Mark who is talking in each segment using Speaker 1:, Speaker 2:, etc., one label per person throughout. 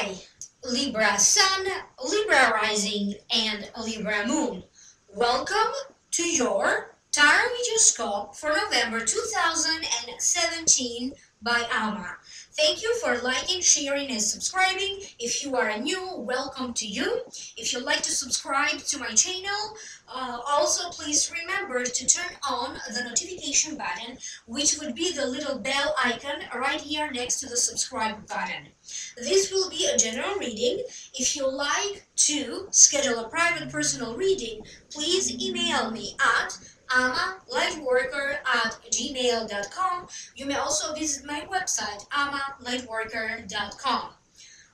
Speaker 1: Hi, Libra Sun, Libra Rising, and Libra Moon. Welcome to your Tarot Horoscope for November 2017 by Alma. Thank you for liking, sharing, and subscribing. If you are new, welcome to you. If you'd like to subscribe to my channel, also please remember to turn on the notification button, which would be the little bell icon right here next to the subscribe button. This will be a general reading. If you like to schedule a private personal reading, please email me at lightworker@gmail.com. You may also visit my website, lightworker.com.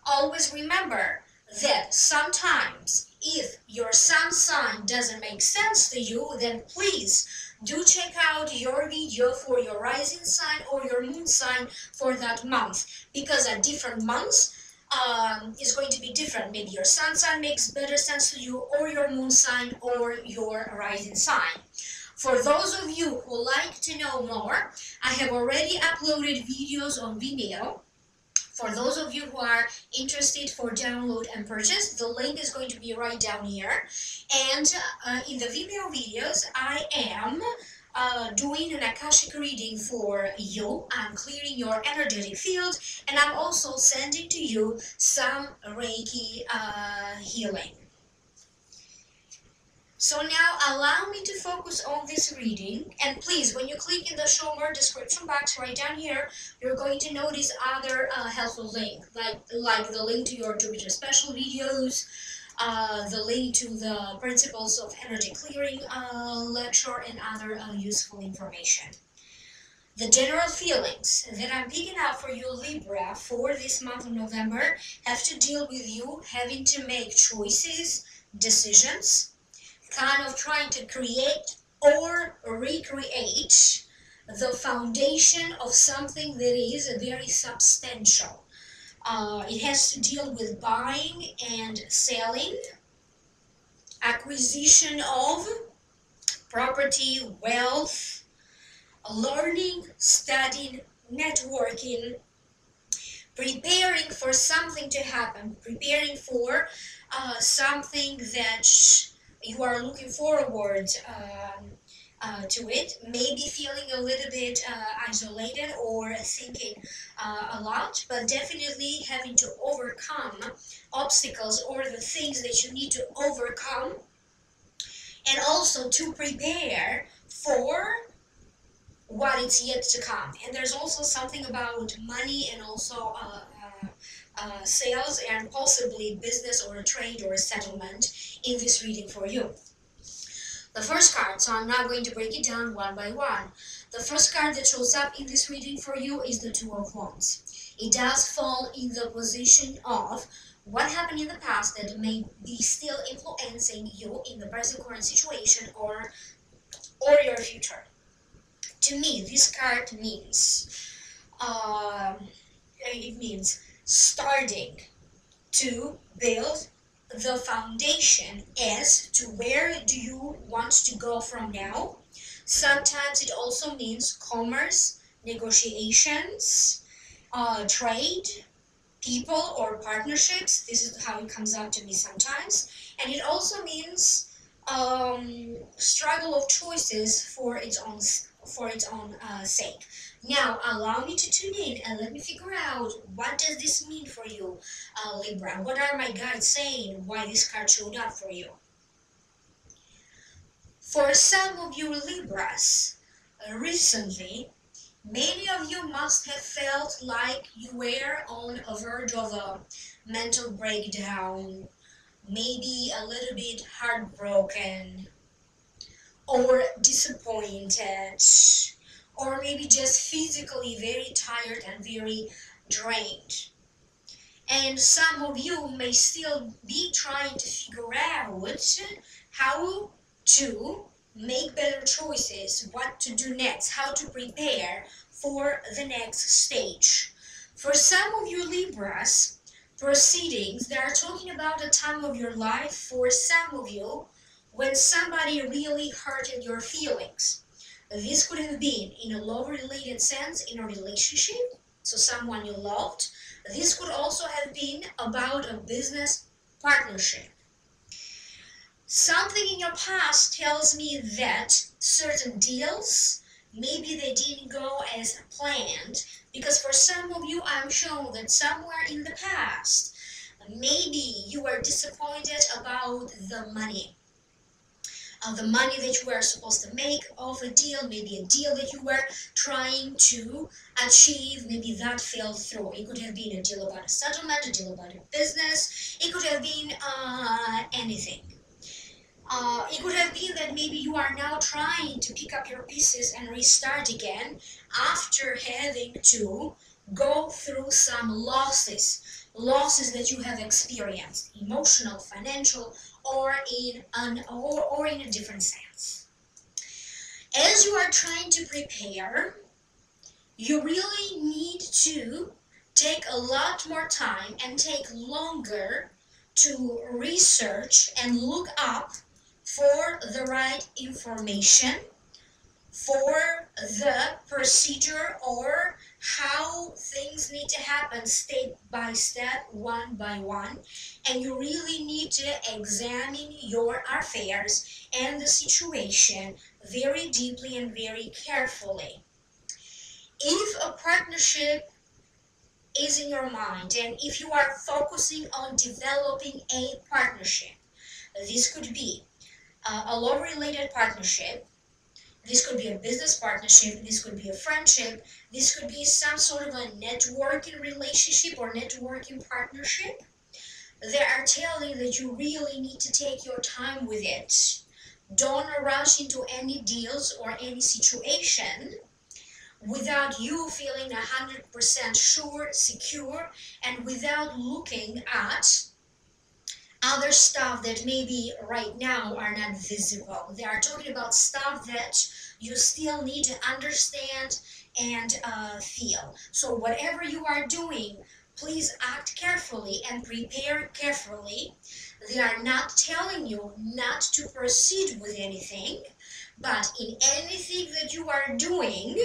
Speaker 1: Always remember that sometimes if your sun sign doesn't make sense to you, then please do check out your video for your rising sign or your moon sign for that month, because at different months is going to be different. Maybe your sun sign makes better sense to you, or your moon sign, or your rising sign. For those of you who like to know more, I have already uploaded videos on Vimeo. For those of you who are interested for download and purchase, the link is going to be right down here. And in the Vimeo videos, I am doing an Akashic reading for you. I'm clearing your energetic field, and I'm also sending to you some Reiki healing. So now allow me to focus on this reading, and please, when you click in the show more description box right down here, you're going to notice other helpful links, like the link to your Jupiter special videos, the link to the Principles of Energy Clearing lecture, and other useful information. The general feelings that I'm picking up for you, Libra, for this month of November have to deal with you having to make choices, decisions, kind of trying to create or recreate the foundation of something that is very substantial. It has to deal with buying and selling, acquisition of property, wealth, learning, studying, networking, preparing for something to happen, preparing for something that you are looking forward to it, maybe feeling a little bit isolated or thinking a lot, but definitely having to overcome obstacles or the things that you need to overcome, and also to prepare for what is yet to come. And there's also something about money and also sales and possibly business or a trade or a settlement in this reading for you. The first card, so I'm now going to break it down one by one. The first card that shows up in this reading for you is the Two of Wands. It does fall in the position of what happened in the past that may be still influencing you in the present current situation or your future. To me, this card means starting to build the foundation as to where do you want to go from now. Sometimes it also means commerce, negotiations, trade, people or partnerships. This is how it comes out to me sometimes. And it also means struggle of choices for its own sake. Now allow me to tune in and let me figure out, what does this mean for you, Libra? What are my guides saying? Why this card showed up for you? For some of you Libras, recently, many of you must have felt like you were on a verge of a mental breakdown, maybe a little bit heartbroken, or disappointed, or maybe just physically very tired and very drained. And some of you may still be trying to figure out how to make better choices, what to do next, how to prepare for the next stage. For some of you Libras, proceedings, they are talking about a time of your life, for some of you, when somebody really hurted your feelings. This could have been in a love-related sense, in a relationship, so someone you loved. This could also have been about a business partnership. Something in your past tells me that certain deals, maybe they didn't go as planned, because for some of you, I'm shown that somewhere in the past, maybe you were disappointed about the money that you were supposed to make off a deal, maybe a deal that you were trying to achieve, maybe that fell through. It could have been a deal about a settlement, a deal about a business, it could have been anything. It could have been that maybe you are now trying to pick up your pieces and restart again after having to go through some losses that you have experienced, emotional, financial, or in a different sense. As you are trying to prepare, you really need to take a lot more time and take longer to research and look up for the right information, for the procedure, or how things need to happen step by step, one by one, and you really need to examine your affairs and the situation very deeply and very carefully. If a partnership is in your mind and if you are focusing on developing a partnership, this could be a love-related partnership, this could be a business partnership, this could be a friendship, this could be some sort of a networking relationship or networking partnership. They are telling that you really need to take your time with it. Don't rush into any deals or any situation without you feeling 100% sure, secure, and without looking at other stuff that maybe right now are not visible. They are talking about stuff that you still need to understand and feel. So whatever you are doing, please act carefully and prepare carefully. They are not telling you not to proceed with anything, but in anything that you are doing,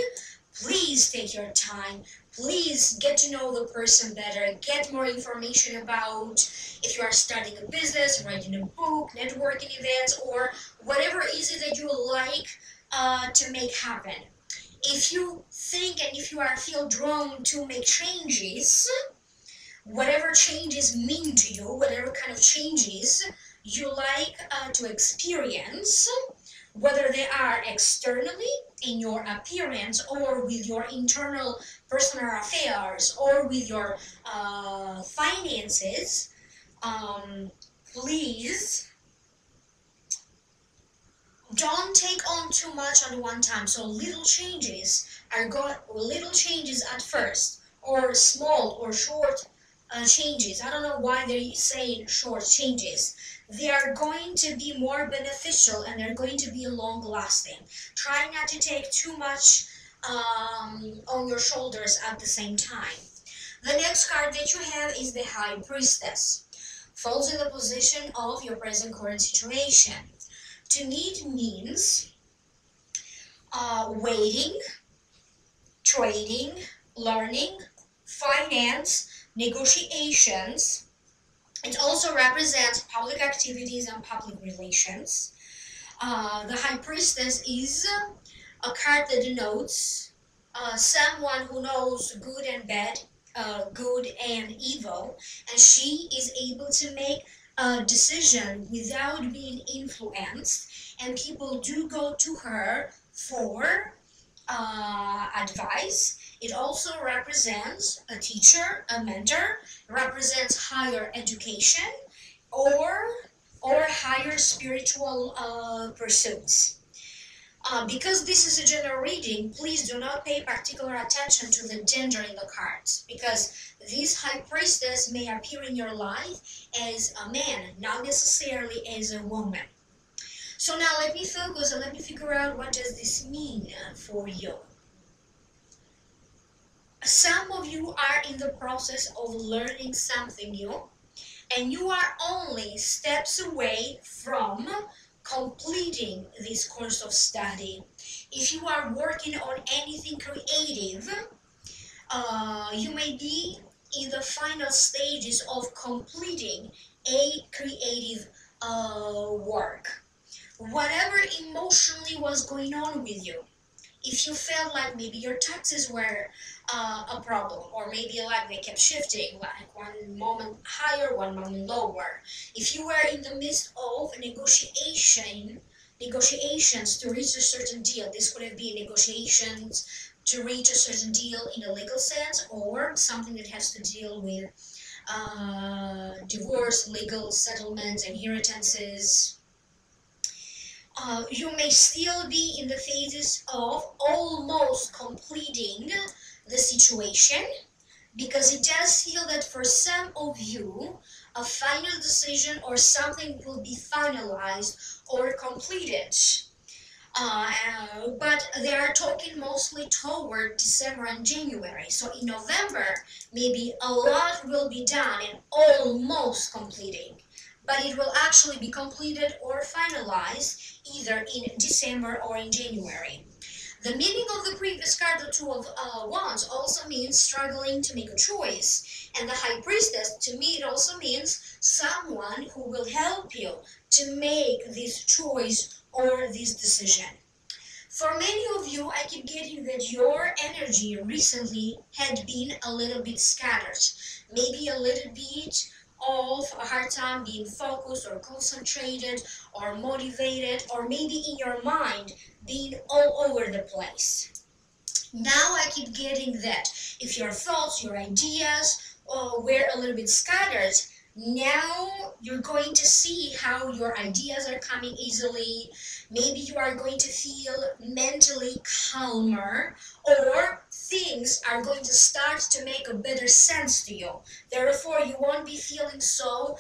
Speaker 1: please take your time. Please get to know the person better, get more information about if you are starting a business, writing a book, networking events, or whatever is it that you like to make happen. If you think and if you feel drawn to make changes, whatever changes mean to you, whatever kind of changes you like to experience, whether they are externally in your appearance or with your internal personal affairs or with your finances, please don't take on too much at one time. So little changes at first, or small or short changes. I don't know why they're saying short changes. They are going to be more beneficial and they're going to be long lasting. Try not to take too much on your shoulders at the same time. The next card that you have is the High Priestess. Falls in the position of your present current situation. To need means waiting, trading, learning, finance, negotiations. It also represents public activities and public relations. The High Priestess is a card that denotes someone who knows good and bad, good and evil, and she is able to make a decision without being influenced, and people do go to her for advice. It also represents a teacher, a mentor, represents higher education or higher spiritual pursuits. Because this is a general reading, please do not pay particular attention to the gender in the cards, because this High Priestess may appear in your life as a man, not necessarily as a woman. So now let me focus and let me figure out what does this mean for you. Some of you are in the process of learning something new, and you are only steps away from completing this course of study. If you are working on anything creative, you may be in the final stages of completing a creative work. Whatever emotionally was going on with you, if you felt like maybe your taxes were a problem, or maybe like they kept shifting, like one moment higher, one moment lower, if you were in the midst of negotiations to reach a certain deal, this could have been negotiations to reach a certain deal in a legal sense, or something that has to deal with divorce, legal settlements, inheritances. You may still be in the phases of almost completing the situation, because it does feel that for some of you, a final decision or something will be finalized or completed. But they are talking mostly toward December and January. So in November, maybe a lot will be done and almost completing. But it will actually be completed or finalized either in December or in January. The meaning of the previous card, the Two of Wands, also means struggling to make a choice. And the High Priestess, to me, it also means someone who will help you to make this choice or this decision. For many of you, I keep getting that your energy recently had been a little bit scattered. Maybe a little bit of a hard time being focused or concentrated or motivated, or maybe in your mind being all over the place. Now I keep getting that if your thoughts, your ideas were a little bit scattered, now you're going to see how your ideas are coming easily. Maybe you are going to feel mentally calmer, or things are going to start to make a better sense to you. Therefore, you won't be feeling so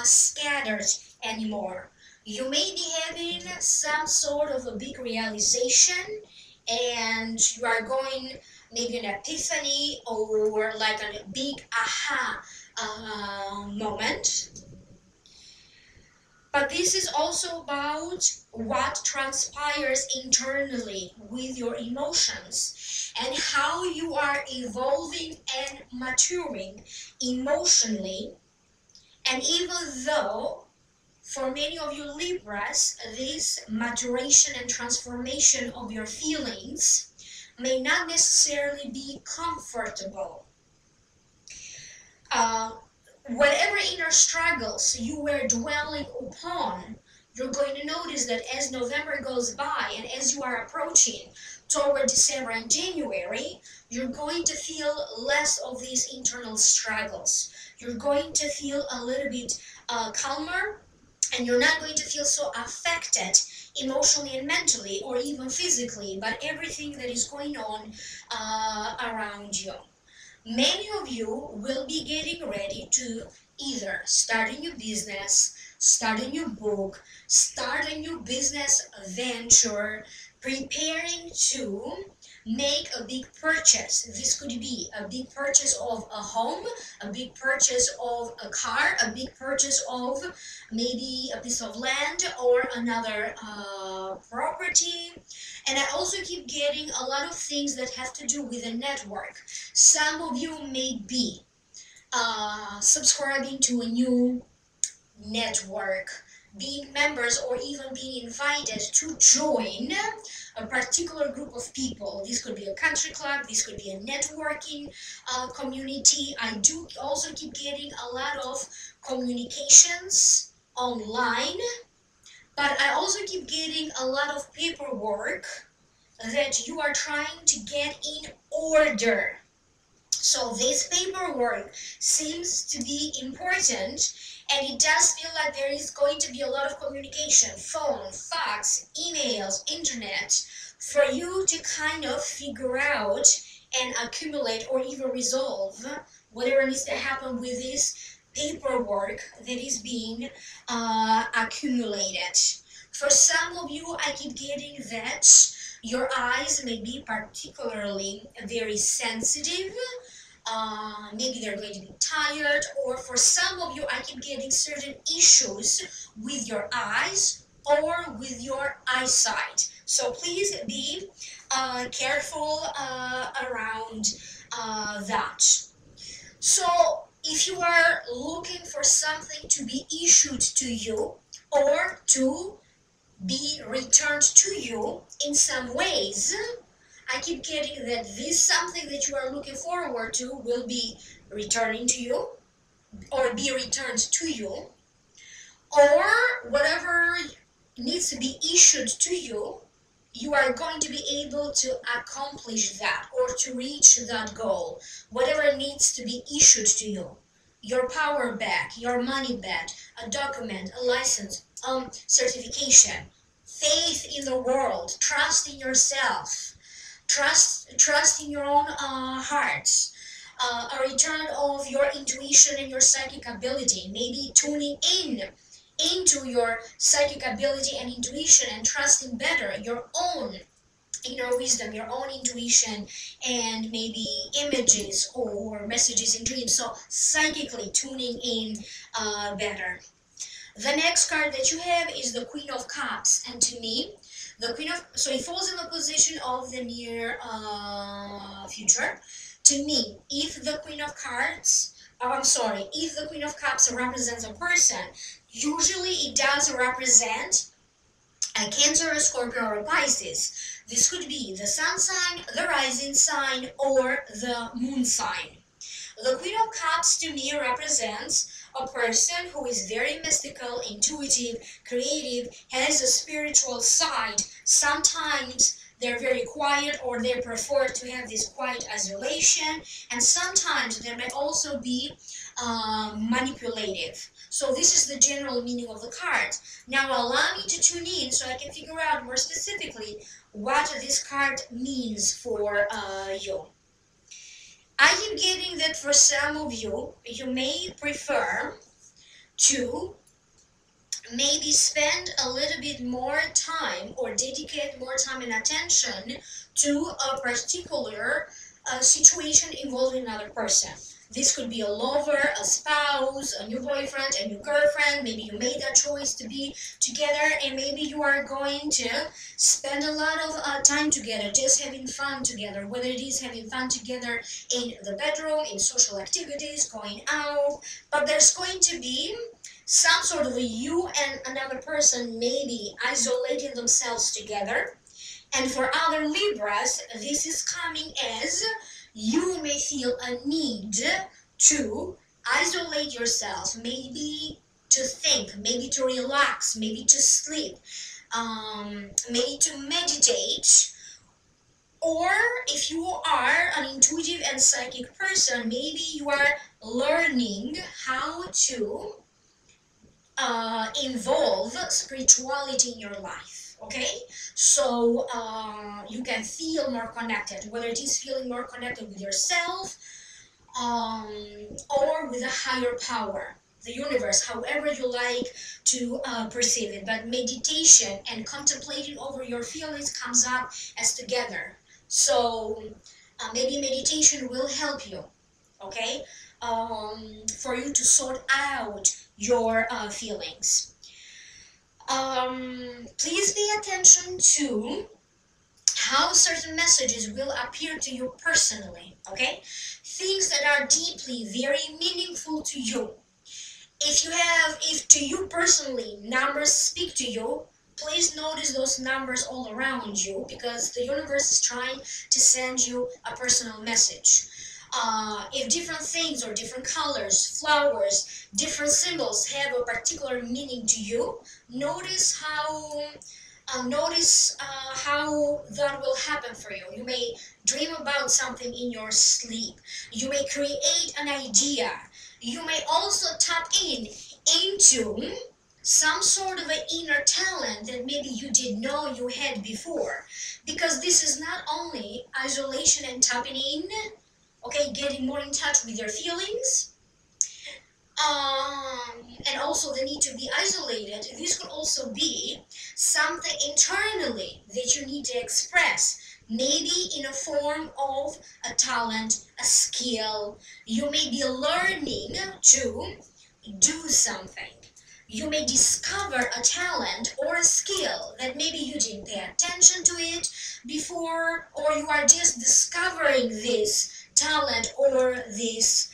Speaker 1: scattered anymore. You may be having some sort of a big realization, and you are going maybe an epiphany or like a big aha moment. But this is also about what transpires internally with your emotions and how you are evolving and maturing emotionally. And even though for many of you Libras, this maturation and transformation of your feelings may not necessarily be comfortable. Whatever inner struggles you were dwelling upon, you're going to notice that as November goes by and as you are approaching toward December and January, you're going to feel less of these internal struggles. You're going to feel a little bit calmer, and you're not going to feel so affected emotionally and mentally, or even physically, by everything that is going on around you. Many of you will be getting ready to either start a new business, start a new book, start a new business venture, preparing to make a big purchase. This could be a big purchase of a home, a big purchase of a car, a big purchase of maybe a piece of land or another property. And I also keep getting a lot of things that have to do with a network. Some of you may be subscribing to a new network, being members, or even being invited to join a particular group of people. This could be a country club, this could be a networking community. I do also keep getting a lot of communications online, but I also keep getting a lot of paperwork that you are trying to get in order. So this paperwork seems to be important, and it does feel like there is going to be a lot of communication, phone, fax, emails, internet, for you to kind of figure out and accumulate or even resolve whatever needs to happen with this paperwork that is being accumulated. For some of you, I keep getting that your eyes may be particularly very sensitive. Maybe they're going to be tired, or for some of you, I keep getting certain issues with your eyes or with your eyesight. So please be careful around that. So if you are looking for something to be issued to you or to be returned to you in some ways, I keep getting that this something that you are looking forward to will be returning to you or be returned to you, or whatever needs to be issued to you, you are going to be able to accomplish that or to reach that goal. Whatever needs to be issued to you, your power back, your money back, a document, a license, certification, faith in the world, trust in yourself, trust in your own hearts, a return of your intuition and your psychic ability, maybe tuning in into your psychic ability and intuition and trusting better your own inner wisdom, your own intuition, and maybe images or messages in dreams. So psychically tuning in better. The next card that you have is the Queen of Cups, and to me, the Queen of, so it falls in the position of the near future. To me, if the Queen of Cards, if the Queen of Cups represents a person, usually it does represent a Cancer, a Scorpio, or a Pisces. This could be the Sun sign, the Rising sign, or the Moon sign. The Queen of Cups to me represents a person who is very mystical, intuitive, creative, has a spiritual side. Sometimes they're very quiet or they prefer to have this quiet isolation, and sometimes they may also be manipulative. So this is the general meaning of the card. Now allow me to tune in so I can figure out more specifically what this card means for you. I am getting that for some of you, you may prefer to maybe spend a little bit more time or dedicate more time and attention to a particular situation involving another person. This could be a lover, a spouse, a new boyfriend, a new girlfriend. Maybe you made that choice to be together, and maybe you are going to spend a lot of time together, just having fun together, whether it is having fun together in the bedroom, in social activities, going out. But there's going to be some sort of a you and another person maybe isolating themselves together. And for other Libras, this is coming as you may feel a need to isolate yourself, maybe to think, maybe to relax, maybe to sleep, maybe to meditate. Or if you are an intuitive and psychic person, maybe you are learning how to involve spirituality in your life. Okay, so you can feel more connected, whether it is feeling more connected with yourself or with a higher power, the universe, however you like to perceive it. But meditation and contemplating over your feelings comes up as together. So maybe meditation will help you, okay, for you to sort out your feelings. Please pay attention to how certain messages will appear to you personally, okay? Things that are deeply, very meaningful to you. If to you personally numbers speak to you, please notice those numbers all around you, because the universe is trying to send you a personal message. If different things or different colors, flowers, different symbols have a particular meaning to you, notice how that will happen for you. You may dream about something in your sleep. You may create an idea. You may also tap into some sort of an inner talent that maybe you didn't know you had before. Because this is not only isolation and tapping in, okay, getting more in touch with your feelings, and also the need to be isolated. This could also be something internally that you need to express, maybe in a form of a talent, a skill. You may be learning to do something. You may discover a talent or a skill that maybe you didn't pay attention to it before, or you are just discovering this talent or this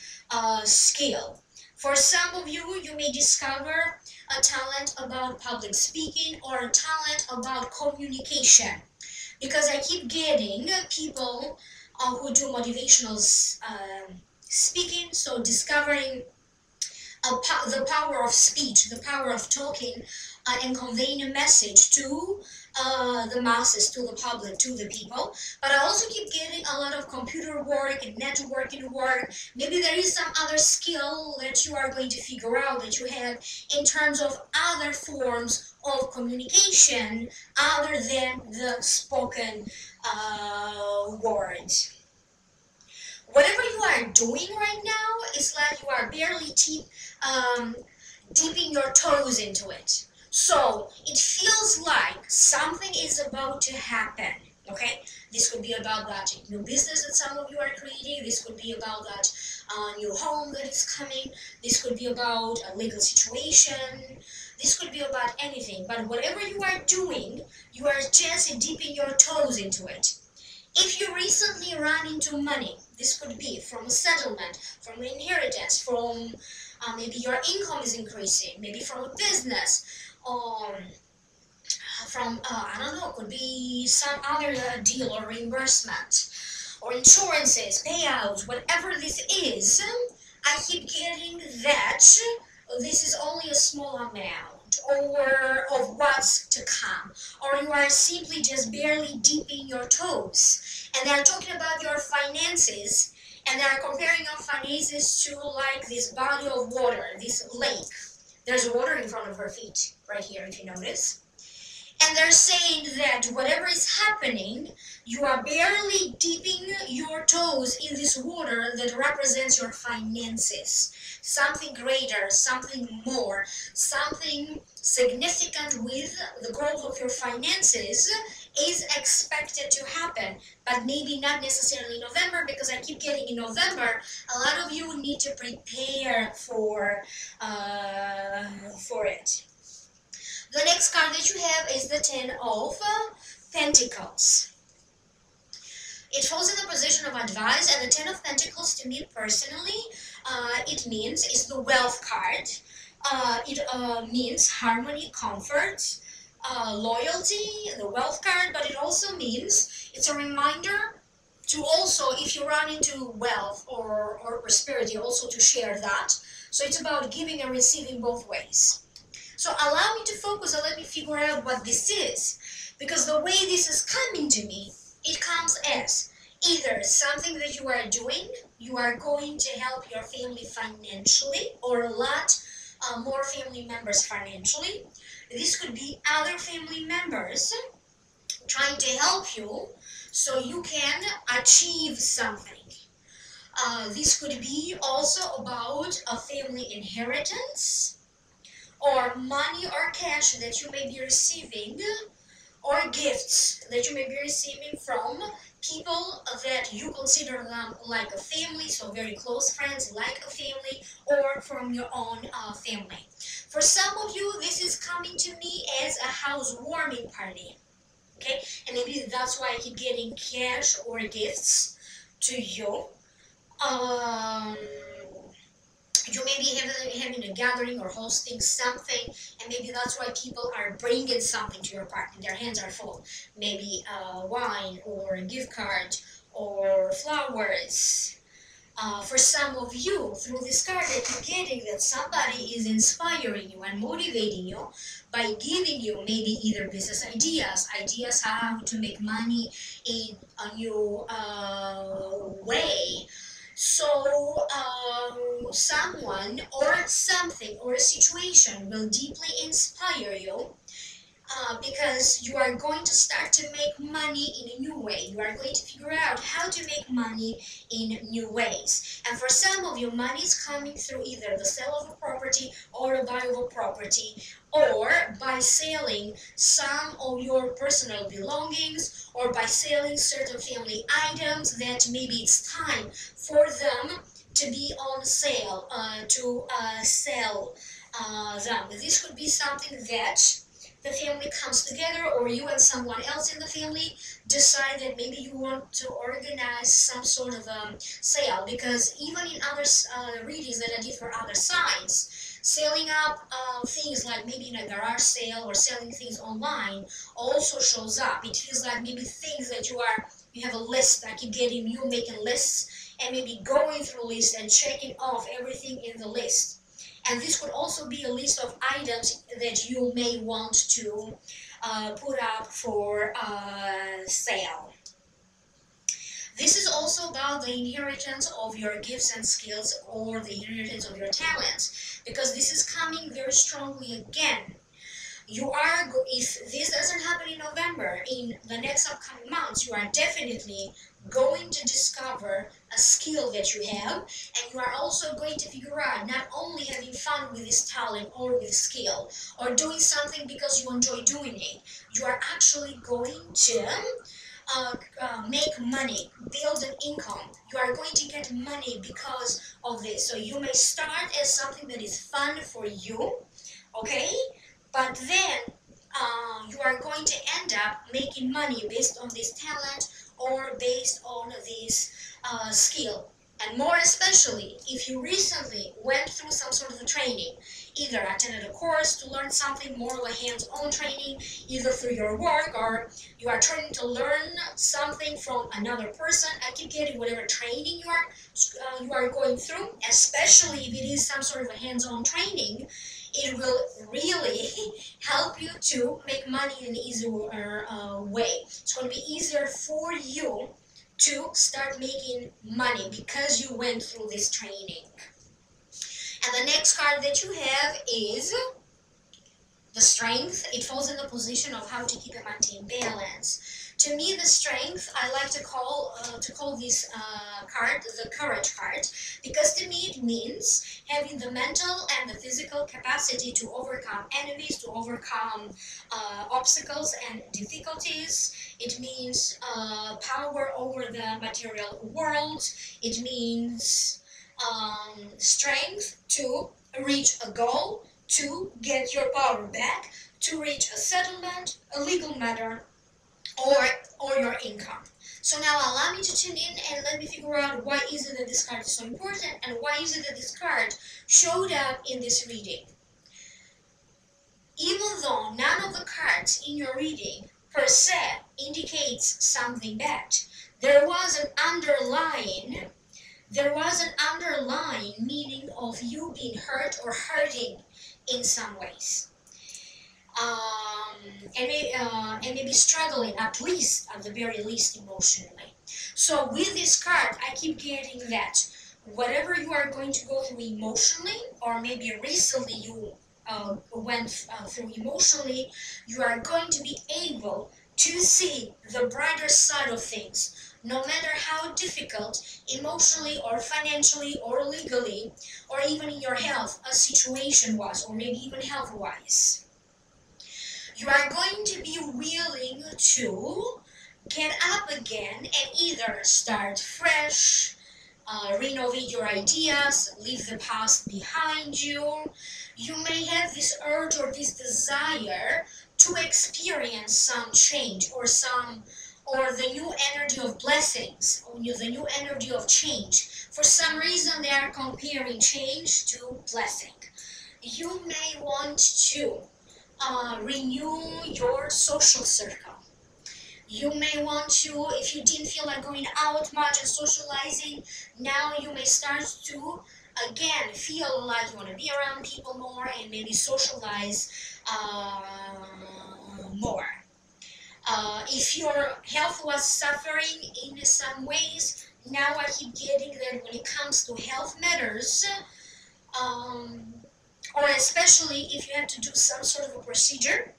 Speaker 1: skill. For some of you, you may discover a talent about public speaking or a talent about communication. Because I keep getting people who do motivational speaking, so discovering the power of speech, the power of talking and conveying a message to the masses, to the public, to the people. But I also keep getting a lot of computer work and networking work. Maybe there is some other skill that you are going to figure out that you have in terms of other forms of communication other than the spoken word. Whatever you are doing right now is like you are barely dipping your toes into it. So it feels like something is about to happen. Okay, this could be about that new business that some of you are creating. This could be about that new home that is coming. This could be about a legal situation. This could be about anything. But whatever you are doing, you are just dipping your toes into it. If you recently ran into money, this could be from a settlement, from an inheritance, from maybe your income is increasing, maybe from a business, or from, I don't know, could be some other deal or reimbursement, or insurances, payouts, whatever this is. I keep getting that this is only a small amount or of what's to come, or you are simply just barely dipping your toes. And they're talking about your finances, and they're comparing your finances to like this body of water, this lake. There's water in front of her feet, right here, if you notice. And they're saying that whatever is happening, you are barely dipping your toes in this water that represents your finances. Something greater, something more, something significant with the growth of your finances is expected to happen, but maybe not necessarily in November, because I keep getting in November, a lot of you need to prepare for it. The next card that you have is the Ten of Pentacles. It falls in the position of advice, and the Ten of Pentacles to me personally, it means, it's the wealth card. It means harmony, comfort, loyalty, the wealth card, but it also means, it's a reminder to also, if you run into wealth or prosperity, also to share that. So it's about giving and receiving both ways. So allow me to focus and let me figure out what this is. Because the way this is coming to me, it comes as either something that you are doing, you are going to help your family financially, or a lot more family members financially. This could be other family members trying to help you so you can achieve something. This could be also about a family inheritance, or money or cash that you may be receiving, or gifts that you may be receiving from people that you consider them like a family, so very close friends, like a family, or from your own family. For some of you, this is coming to me as a housewarming party, okay? And maybe that's why I keep getting cash or gifts to you. You may be having a gathering or hosting something, and maybe that's why people are bringing something to your party. Their hands are full. Maybe wine or a gift card or flowers. For some of you, through this card, I keep getting that somebody is inspiring you and motivating you by giving you maybe either business ideas how to make money in a new way. So someone or something or a situation will deeply inspire you because you are going to start to make money in a new way. You are going to figure out how to make money in new ways. And for some of you, money is coming through either the sale of a property or a buy of a property, or by selling some of your personal belongings, or by selling certain family items that maybe it's time for them to be on sale, to sell them. This could be something that the family comes together, or you and someone else in the family decide that maybe you want to organize some sort of sale, because even in other readings that I did for other signs, selling up things like maybe in a garage sale or selling things online also shows up. It feels like maybe things that you have a list, like you're making lists and maybe going through lists and checking off everything in the list. And this could also be a list of items that you may want to put up for sale. This is also about the inheritance of your gifts and skills, or the inheritance of your talents, because this is coming very strongly again. If this doesn't happen in November, in the next upcoming months, you are definitely going to discover a skill that you have, and you are also going to figure out not only having fun with this talent or with skill, or doing something because you enjoy doing it, you are actually going to make money, build an income. You are going to get money because of this. So you may start as something that is fun for you, okay? But then you are going to end up making money based on this talent or based on this skill. And more especially if you recently went through some sort of a training, either attended a course to learn something, more like hands-on training, either through your work, or you are trying to learn something from another person. I keep getting whatever training you are going through, especially if it is some sort of a hands-on training. It will really help you to make money in an easier way. It's going to be easier for you to start making money because you went through this training. And the next card that you have is the Strength. It falls in the position of how to keep and maintain balance. To me, the Strength, I like to call this card the Courage card, because to me it means having the mental and the physical capacity to overcome enemies, to overcome obstacles and difficulties. It means power over the material world. It means strength to reach a goal, to get your power back, to reach a settlement, a legal matter, or your income. So now allow me to tune in and let me figure out why is it that this card is so important, and why is it that this card showed up in this reading. Even though none of the cards in your reading per se indicates something bad, there was an underlying meaning of you being hurt or hurting in some ways. And maybe struggling, at the very least, emotionally. So with this card, I keep getting that whatever you are going to go through emotionally, or maybe recently you went through emotionally, you are going to be able to see the brighter side of things, no matter how difficult emotionally or financially or legally or even in your health a situation was, or maybe even health-wise. You are going to be willing to get up again and either start fresh, renovate your ideas, leave the past behind you. You may have this urge or this desire to experience some change, or the new energy of blessings, or the new energy of change. For some reason they are comparing change to blessing. You may want to renew your social circle. You may want to, if you didn't feel like going out much and socializing, now you may start to again feel like you want to be around people more and maybe socialize more. If your health was suffering in some ways, now I keep getting that when it comes to health matters, or especially if you have to do some sort of a procedure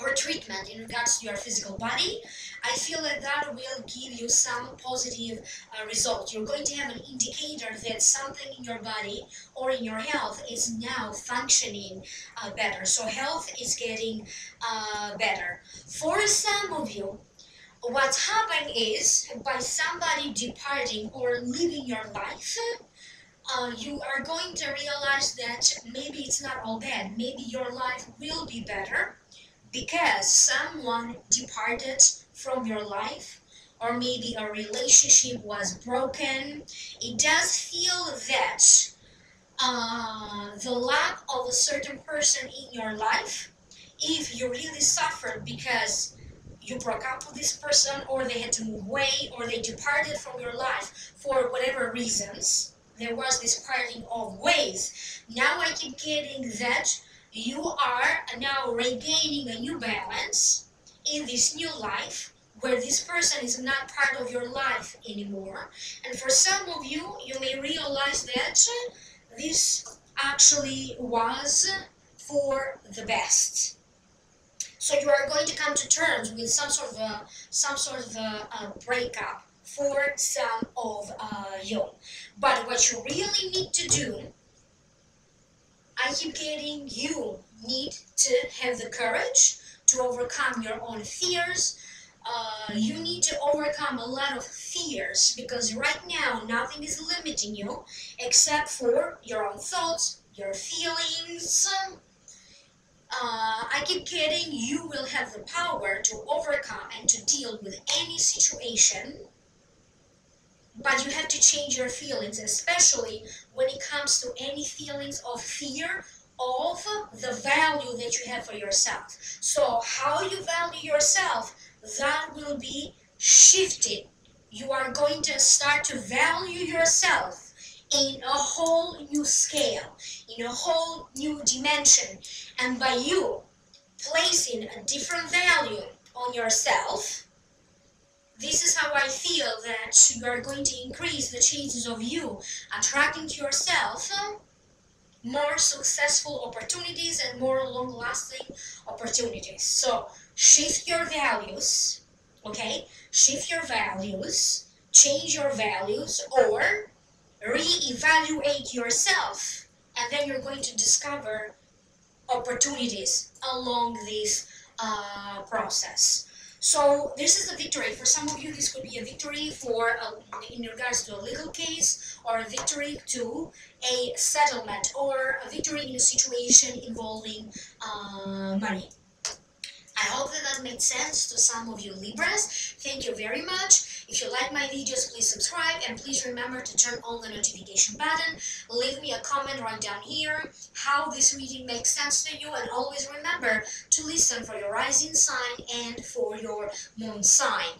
Speaker 1: or treatment in regards to your physical body, I feel that will give you some positive result. You're going to have an indicator that something in your body or in your health is now functioning better. So health is getting better. For some of you, what's happened is, by somebody departing or leaving your life, you are going to realize that maybe it's not all bad. Maybe your life will be better, because someone departed from your life, or maybe a relationship was broken. It does feel that the lack of a certain person in your life, if you really suffered because you broke up with this person, or they had to move away, or they departed from your life for whatever reasons, there was this parting of ways. Now I keep getting that you are now regaining a new balance in this new life where this person is not part of your life anymore. And for some of you, you may realize that this actually was for the best. So you are going to come to terms with some sort of a breakup for some of you. But what you really need to do, I keep getting, you need to have the courage to overcome your own fears. You need to overcome a lot of fears, because right now nothing is limiting you except for your own thoughts, your feelings. I keep getting, you will have the power to overcome and to deal with any situation, but you have to change your feelings, especially when it comes to any feelings of fear of the value that you have for yourself. So how you value yourself, that will be shifted. You are going to start to value yourself in a whole new scale, in a whole new dimension. And by you placing a different value on yourself, this is how I feel that you are going to increase the chances of you attracting to yourself more successful opportunities and more long-lasting opportunities. So shift your values, okay? Shift your values, change your values, or re-evaluate yourself, and then you're going to discover opportunities along this process. So this is a victory. For some of you, this could be a victory for in regards to a legal case, or a victory to a settlement, or a victory in a situation involving money. I hope that made sense to some of you Libras. Thank you very much. If you like my videos, please subscribe, and please remember to turn on the notification button. Leave me a comment right down here how this reading makes sense to you, and always remember to listen for your rising sign and for your moon sign.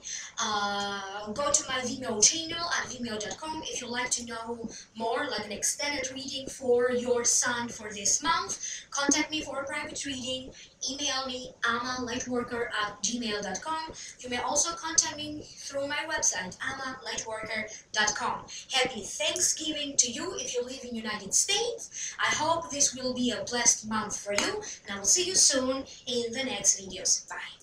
Speaker 1: Go to my Vimeo channel at vimeo.com if you'd like to know more, like an extended reading for your sign for this month. Contact me for a private reading. Email me, amalightworker@gmail.com. You may also contact me through my website, amalightworker.com. Happy Thanksgiving to you if you live in the United States. I hope this will be a blessed month for you, and I will see you soon in the next videos. Bye.